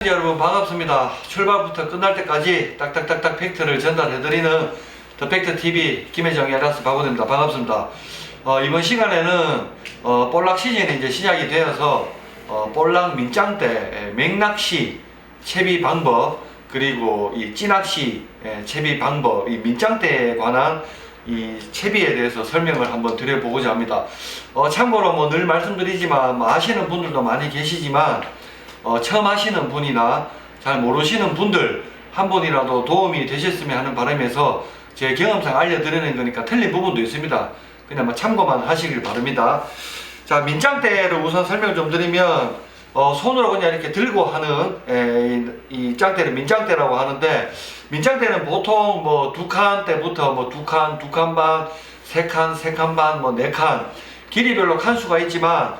여러분 반갑습니다. 출발부터 끝날 때까지 딱딱딱딱 팩트를 전달해드리는 더 팩트TV 김혜정의 아라스 박우대입니다. 반갑습니다. 이번 시간에는 볼락 시즌이 이제 시작이 되어서 볼락 민짱대 맹낚시 채비 방법, 그리고 이 찌낚시 채비 방법, 이 민짱대에 관한 이 채비에 대해서 설명을 한번 드려보고자 합니다. 참고로 뭐 늘 말씀드리지만 아시는 분들도 많이 계시지만 처음 하시는 분이나 잘 모르시는 분들 한 분이라도 도움이 되셨으면 하는 바람에서 제 경험상 알려드리는 거니까 틀린 부분도 있습니다. 그냥 뭐 참고만 하시길 바랍니다. 자, 민짱대를 우선 설명 좀 드리면 손으로 그냥 이렇게 들고 하는 이 짱대를 민짱대라고 하는데, 민짱대는 보통 뭐 두 칸대부터 뭐 두 칸 반, 세 칸 반, 뭐 네 칸 길이별로 칸수가 있지만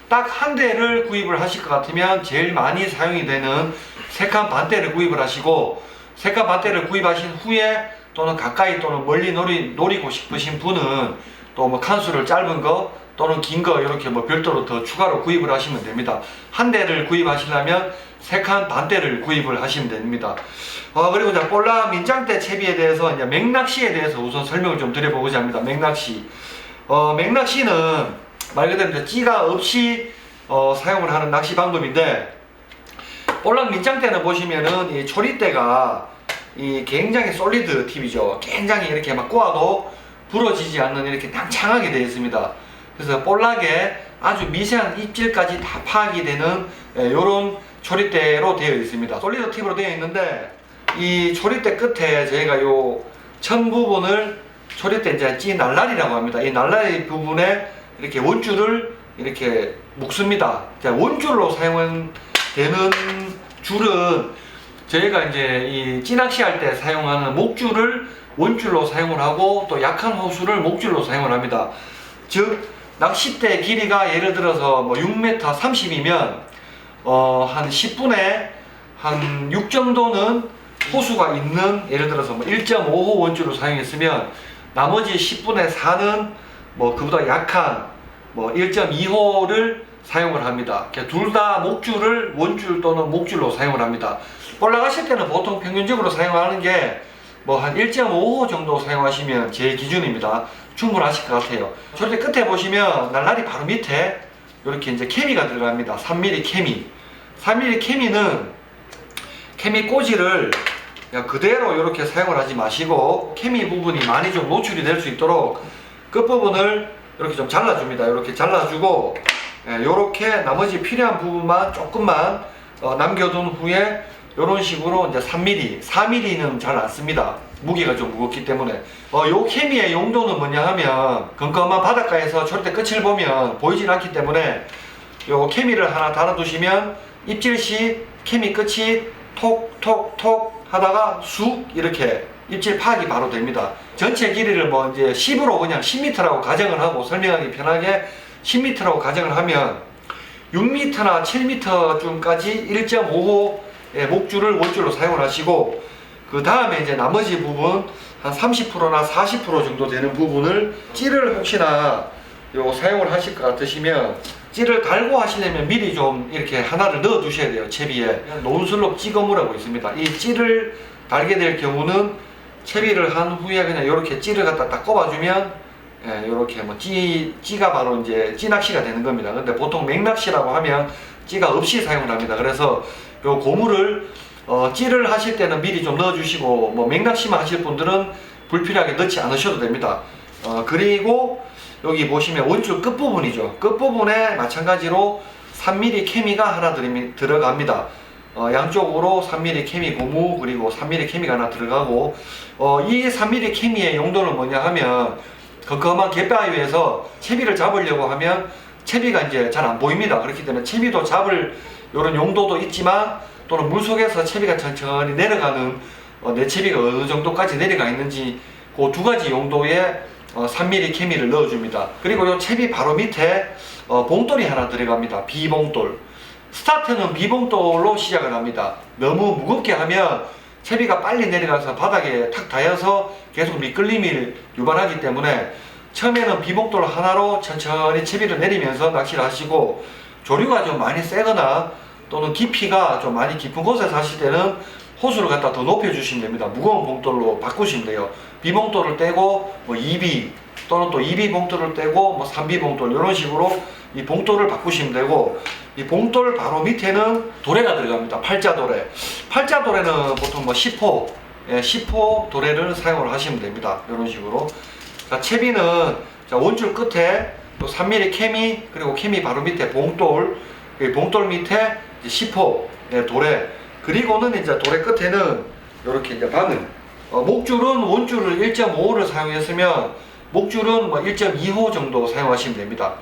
딱 한 대를 구입을 하실 것 같으면 제일 많이 사용이 되는 3칸 반대를 구입을 하시고, 3칸 반대를 구입하신 후에 또는 가까이 또는 멀리 노리고 싶으신 분은 또 뭐 칸수를 짧은 거 또는 긴 거 이렇게 뭐 별도로 더 추가로 구입을 하시면 됩니다. 한 대를 구입하시려면 3칸 반대를 구입을 하시면 됩니다. 그리고 이제 볼락 민짱대 채비에 대해서 이제 맥낚시에 대해서 우선 설명을 좀 드려보고자 합니다. 맥낚시. 맥낚시는 말 그대로 이제 찌가 없이 사용을 하는 낚시 방법인데, 볼락 민짱대는 보시면은 이 초리대가 이 굉장히 솔리드 팁이죠. 굉장히 이렇게 막 꼬아도 부러지지 않는 이렇게 낭창하게 되어 있습니다. 그래서 볼락에 아주 미세한 입질까지 다 파악이 되는 이런 초리대로 되어 있습니다. 솔리드 팁으로 되어 있는데, 이 초리대 끝에 저희가 요 천 부분을 초리대 이제 찌 날라리라고 합니다. 이 날라리 부분에 이렇게 원줄을 이렇게 묶습니다. 원줄로 사용되는 줄은 저희가 이제 이 찌낚시 할 때 사용하는 목줄을 원줄로 사용을 하고, 또 약한 호수를 목줄로 사용을 합니다. 즉 낚싯대 길이가 예를 들어서 뭐 6m 30이면 한 10분에 한 6 정도는 호수가 있는, 예를 들어서 뭐 1.5호 원줄을 사용했으면 나머지 10분의 4는 뭐 그보다 약한 뭐 1.2호를 사용을 합니다. 둘 다 목줄을 원줄 또는 목줄로 사용을 합니다. 올라가실 때는 보통 평균적으로 사용하는 게 뭐 한 1.5호 정도 사용하시면 제 기준입니다. 충분하실 것 같아요. 저렇게 끝에 보시면 날라리 바로 밑에 이렇게 이제 케미가 들어갑니다. 3mm 케미. 3mm 케미는 케미 꽂이를 그냥 그대로 이렇게 사용을 하지 마시고, 케미 부분이 많이 좀 노출이 될 수 있도록 끝부분을 이렇게 좀 잘라줍니다. 이렇게 잘라주고, 이렇게 나머지 필요한 부분만 조금만 남겨둔 후에 이런 식으로 이제 3mm, 4mm는 잘 안 씁니다. 무게가 좀 무겁기 때문에. 요 케미의 용도는 뭐냐 하면, 껌껌한 바닷가에서 절대 끝을 보면 보이질 않기 때문에 요 케미를 하나 달아두시면 입질 시 케미 끝이 톡톡톡 하다가 쑥 이렇게 입질 파악이 바로 됩니다. 전체 길이를 뭐 이제 10으로 그냥 10m라고 가정을 하고, 설명하기 편하게 10m라고 가정을 하면 6m나 7m쯤까지 1.5호 목줄을 원줄로 사용을 하시고, 그 다음에 이제 나머지 부분 한 30%나 40% 정도 되는 부분을 찌를 혹시나 사용을 하실 것 같으시면, 찌를 달고 하시려면 미리 좀 이렇게 하나를 넣어 두셔야 돼요. 채비에 논슬롭 찌거무라고 있습니다. 이 찌를 달게 될 경우는 채비를 한 후에 그냥 이렇게 찌를 갖다 딱 꼽아주면 이렇게 뭐 찌가 바로 이제 찌낚시가 되는 겁니다. 근데 보통 맥낚시라고 하면 찌가 없이 사용을 합니다. 그래서 요 고무를 찌를 하실 때는 미리 좀 넣어주시고, 뭐 맥낚시만 하실 분들은 불필요하게 넣지 않으셔도 됩니다. 그리고 여기 보시면 원줄 끝부분이죠. 끝부분에 마찬가지로 3mm 케미가 하나 들어갑니다. 양쪽으로 3mm 케미 고무, 그리고 3mm 케미가 하나 들어가고, 이 3mm 케미의 용도는 뭐냐 하면, 컴컴한 갯바위에서 채비를 잡으려고 하면 채비가 이제 잘 안 보입니다. 그렇기 때문에 채비도 잡을 이런 용도도 있지만, 또는 물속에서 채비가 천천히 내려가는 내 채비가 어느 정도까지 내려가 있는지 그 두 가지 용도의 3mm 케미를 넣어줍니다. 그리고 이 채비 바로 밑에 봉돌이 하나 들어갑니다. 비봉돌. 스타트는 비봉돌로 시작을 합니다. 너무 무겁게 하면 채비가 빨리 내려가서 바닥에 탁 닿아서 계속 미끌림을 유발하기 때문에 처음에는 비봉돌 하나로 천천히 채비를 내리면서 낚시를 하시고, 조류가 좀 많이 세거나 또는 깊이가 좀 많이 깊은 곳에서 하실 때는 호수를 갖다 더 높여주시면 됩니다. 무거운 봉돌로 바꾸시면 돼요. B봉돌을 떼고 뭐 2B 또는 또 2B 봉돌을 떼고 뭐 3B 봉돌 이런 식으로 이 봉돌을 바꾸시면 되고, 이 봉돌 바로 밑에는 도래가 들어갑니다. 팔자도래. 팔자도래는 보통 뭐 10호, 10호 도래를 사용을 하시면 됩니다. 이런 식으로. 자, 채비는 자, 원줄 끝에 또 3mm 케미, 그리고 케미 바로 밑에 봉돌, 봉돌 밑에 이제 10호 도래, 그리고는 이제 도래 끝에는 이렇게 이제 바늘. 목줄은 원줄을 1.5호를 사용했으면 목줄은 뭐 1.2호 정도 사용하시면 됩니다.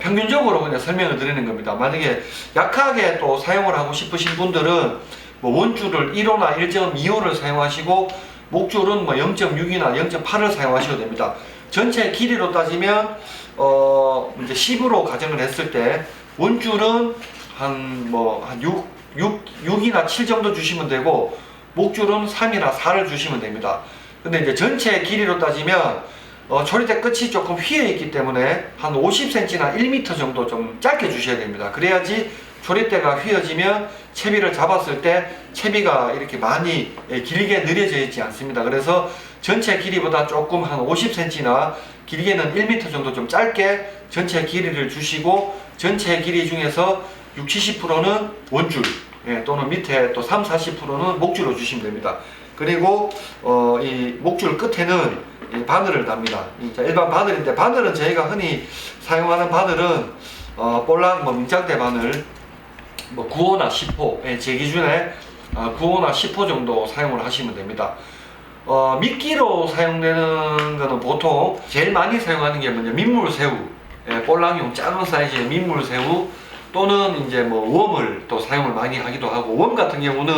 평균적으로 그냥 설명을 드리는 겁니다. 만약에 약하게 또 사용을 하고 싶으신 분들은 뭐 원줄을 1호나 1.2호를 사용하시고 목줄은 뭐 0.6이나 0.8을 사용하셔도 됩니다. 전체 길이로 따지면 이제 10으로 가정을 했을 때 원줄은 한 6이나 7 정도 주시면 되고 목줄은 3이나 4를 주시면 됩니다. 근데 이제 전체 길이로 따지면 조리대 끝이 조금 휘어 있기 때문에 한 50cm나 1m 정도 좀 짧게 주셔야 됩니다. 그래야지 조리대가 휘어지면 채비를 잡았을 때 채비가 이렇게 많이 길게 늘어져 있지 않습니다. 그래서 전체 길이보다 조금 한 50cm나 길게는 1m 정도 좀 짧게 전체 길이를 주시고, 전체 길이 중에서 60-70%는 원줄, 또는 밑에 또 30-40%는 목줄로 주시면 됩니다. 그리고 이 목줄 끝에는 이 바늘을 답니다. 일반 바늘인데, 바늘은 저희가 흔히 사용하는 바늘은 볼락 민장대 바늘 9호나 10호, 제 기준에 9호나 10호 정도 사용을 하시면 됩니다. 미끼로 사용되는 거는 보통 제일 많이 사용하는 게 뭐냐, 민물새우, 볼락용 작은 사이즈의 민물새우, 또는 이제 뭐 웜을 또 사용을 많이 하기도 하고, 웜 같은 경우는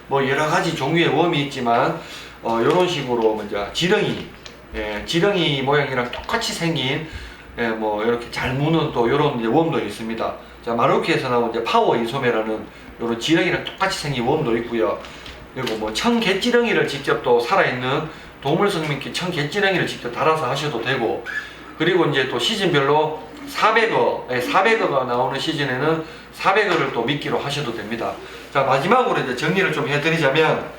뭐 여러 가지 종류의 웜이 있지만 이런 식으로 이제 지렁이 모양이랑 똑같이 생긴 뭐 이렇게 잘 무는 또 이런 웜도 있습니다. 자, 마루키에서 나온 이제 파워 이소매라는 이런 지렁이랑 똑같이 생긴 웜도 있고요. 그리고 뭐 청개지렁이를 직접 또 살아있는 동물 성미기 청개지렁이를 직접 달아서 하셔도 되고, 그리고 이제 또 시즌별로 400어가 나오는 시즌에는 400어를 또 미끼로 하셔도 됩니다. 자, 마지막으로 이제 정리를 좀 해드리자면,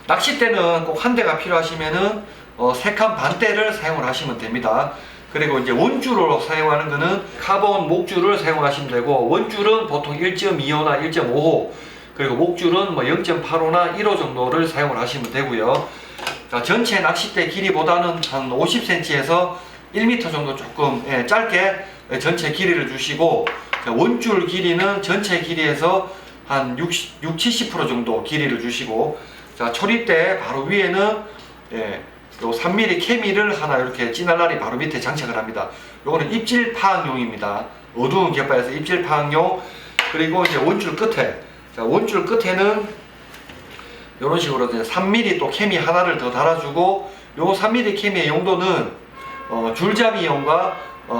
낚싯대는 꼭 한 대가 필요하시면은 3칸 반대를 사용을 하시면 됩니다. 그리고 이제 원줄로 사용하는 거는 카본 목줄을 사용하시면 되고, 원줄은 보통 1.25나 1.5호, 그리고 목줄은 뭐 0.85나 1호 정도를 사용을 하시면 되고요. 자, 전체 낚싯대 길이보다는 한 50cm에서 1m 정도 조금 짧게 전체 길이를 주시고, 자, 원줄 길이는 전체 길이에서 한 70% 정도 길이를 주시고, 자, 초리대 바로 위에는 요 3mm 케미를 하나 이렇게 찌날라리 바로 밑에 장착을 합니다. 요거는 입질 파악용입니다. 어두운 갯바에서 입질 파악용. 그리고 이제 원줄 끝에, 자, 원줄 끝에는 이런 식으로 이제 3mm 또 케미 하나를 더 달아주고, 요 3mm 케미의 용도는 줄잡이용과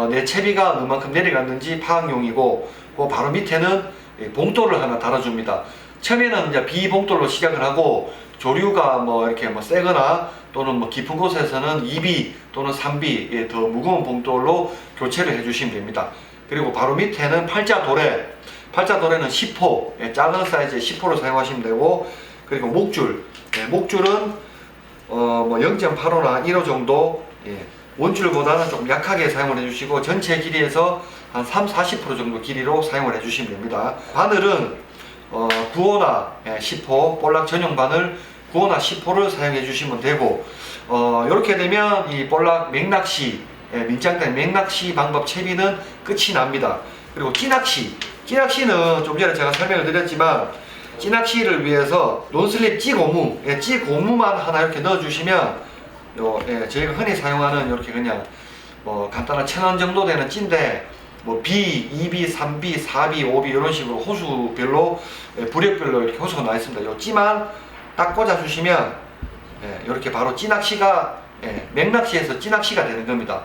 내 채비가 얼마큼 내려갔는지 파악용이고, 그 바로 밑에는 봉돌을 하나 달아줍니다. 처음에는 이제 B봉돌로 시작을 하고, 조류가 뭐 이렇게 뭐 세거나 또는 뭐 깊은 곳에서는 2B 또는 3B 더 무거운 봉돌로 교체를 해주시면 됩니다. 그리고 바로 밑에는 팔자도래. 팔자도래는 10호, 작은 사이즈의 10호를 사용하시면 되고, 그리고 목줄. 목줄은 뭐 0.85나 1호 정도, 원줄보다는 좀 약하게 사용을 해주시고, 전체 길이에서 한 30-40% 정도 길이로 사용을 해주시면 됩니다. 바늘은 9호나 10호, 볼락 전용 바늘 9호나 10호를 사용해 주시면 되고, 이렇게 되면 이 볼락 맥낚시, 민장대 맥낚시 방법 채비는 끝이 납니다. 그리고 찌낚시는 좀 전에 제가 설명을 드렸지만, 찌낚시를 위해서 논슬립 찌고무만 하나 이렇게 넣어 주시면, 저희가 흔히 사용하는 이렇게 그냥 뭐 간단한 1000원 정도 되는 찌인데, 뭐 B, 2B, 3B, 4B, 5B 이런 식으로 호수별로, 부력별로 이렇게 호수가 나와 있습니다. 요 찌만 딱 꽂아 주시면 이렇게 바로 찌낚시가, 맥낚시에서 찌낚시가 되는 겁니다.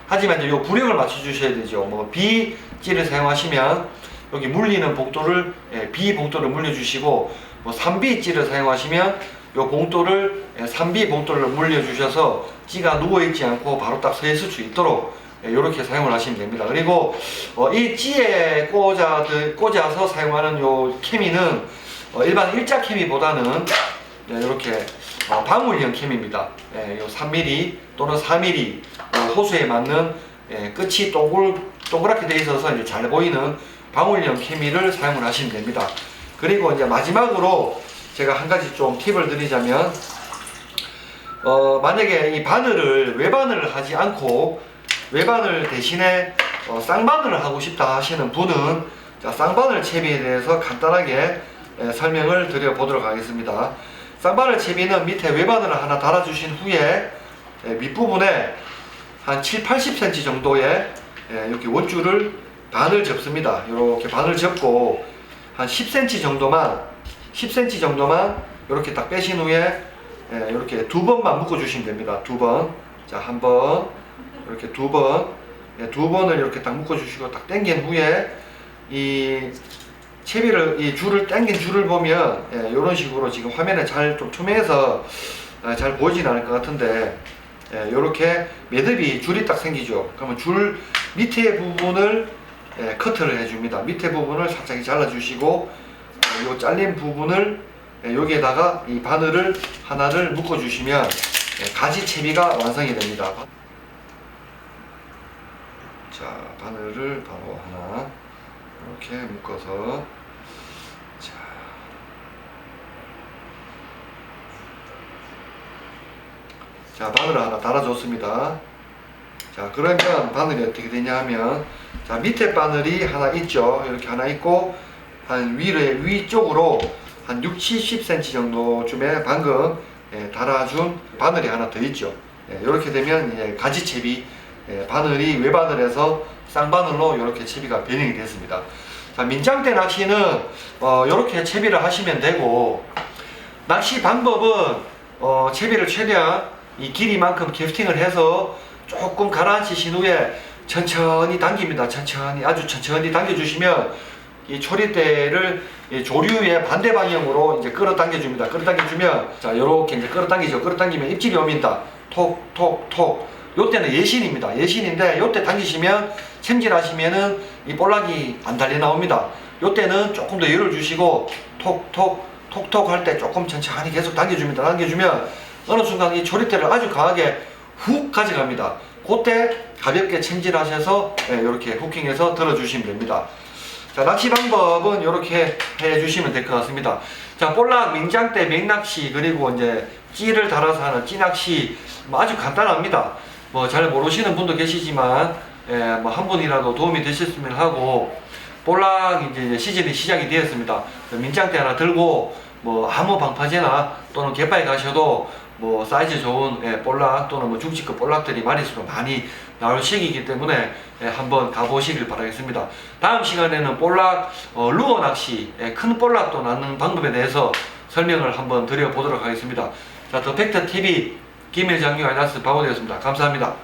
하지만 이제 요 부력을 맞춰 주셔야 되죠. 뭐 B 찌를 사용하시면 여기 물리는 봉돌을, B 봉돌을 물려 주시고, 뭐 3B 찌를 사용하시면 요 봉돌을 3B 봉돌로 물려 주셔서 찌가 누워 있지 않고 바로 딱 서 있을 수 있도록 이렇게 사용을 하시면 됩니다. 그리고 이 찌에 꽂아서 사용하는 요 케미는 일반 일자 케미보다는 이렇게 방울형 케미입니다. 요 3mm 또는 4mm 호수에 맞는 끝이 동그랗게 되어 있어서 이제 잘 보이는 방울형 케미를 사용을 하시면 됩니다. 그리고 이제 마지막으로 제가 한 가지 좀 팁을 드리자면, 만약에 이 바늘을 외바늘을 하지 않고 외바늘 대신에 쌍바늘을 하고 싶다 하시는 분은 자, 쌍바늘 채비에 대해서 간단하게 설명을 드려 보도록 하겠습니다. 쌍바늘 채비는 밑에 외바늘을 하나 달아 주신 후에 밑부분에 한 7-80cm 정도의 이렇게 원줄을 반을 접습니다. 이렇게 반을 접고 한 10cm 정도만 이렇게 딱 빼신 후에 이렇게 두 번만 묶어 주시면 됩니다. 두 번. 자, 한 번, 이렇게 두 번, 두 번을 이렇게 딱 묶어 주시고 딱 당긴 후에 이 채비를, 이 줄을 당긴 줄을 보면 이런 식으로 지금 화면에 잘 좀 투명해서 잘 보이진 않을 것 같은데, 이렇게 매듭이 줄이 딱 생기죠. 그러면 줄 밑에 부분을 커트를 해줍니다. 밑에 부분을 살짝 잘라주시고 이 잘린 부분을 여기에다가 이 바늘을 하나를 묶어주시면 가지 채비가 완성이 됩니다. 자, 바늘을 바로 하나 이렇게 묶어서 자, 바늘을 하나 달아줬습니다. 자, 그러면 바늘이 어떻게 되냐 하면, 자, 밑에 바늘이 하나 있죠. 이렇게 하나 있고, 한 위쪽으로 한 60-70cm 정도쯤에 방금 달아준 바늘이 하나 더 있죠. 이렇게 되면 이제 가지채비, 바늘이 외바늘에서 쌍바늘로 이렇게 채비가 변형이 됐습니다. 자, 민장대 낚시는 이렇게 채비를 하시면 되고, 낚시 방법은 채비를 최대한 이 길이만큼 캐스팅을 해서 조금 가라앉히신 후에 천천히 당깁니다. 아주 천천히 당겨주시면 이 초리대를 조류의 반대 방향으로 이제 끌어당겨줍니다. 끌어당겨주면, 자, 요렇게 이제 끌어당기죠. 끌어당기면 입질이 옵니다. 톡. 요때는 예신입니다. 예신인데, 요때 당기시면, 챔질하시면은 이 볼락이 안 달려 나옵니다. 요때는 조금 더 열을 주시고, 톡 할 때 조금 천천히 계속 당겨줍니다. 당겨주면, 어느 순간 이 조리대를 아주 강하게 훅 가져갑니다. 그때 가볍게 챔질하셔서 이렇게 후킹해서 들어주시면 됩니다. 자, 낚시 방법은 이렇게 해주시면 될 것 같습니다. 자, 볼락, 민장대, 맥낚시, 그리고 이제 찌를 달아서 하는 찌낚시, 아주 간단합니다. 잘 모르시는 분도 계시지만, 한 분이라도 도움이 되셨으면 하고, 볼락 이제 시즌이 시작이 되었습니다. 민장대 하나 들고, 아무 방파제나 또는 갯바에 가셔도 사이즈 좋은 볼락 또는 중치급 볼락들이 마리수로 많이 나올 시기이기 때문에 한번 가보시길 바라겠습니다. 다음 시간에는 볼락 루어 낚시, 큰 볼락도 낳는 방법에 대해서 설명을 한번 드려보도록 하겠습니다. 자, 더 팩터 TV 김일장류 아이다스 바보되었습니다. 감사합니다.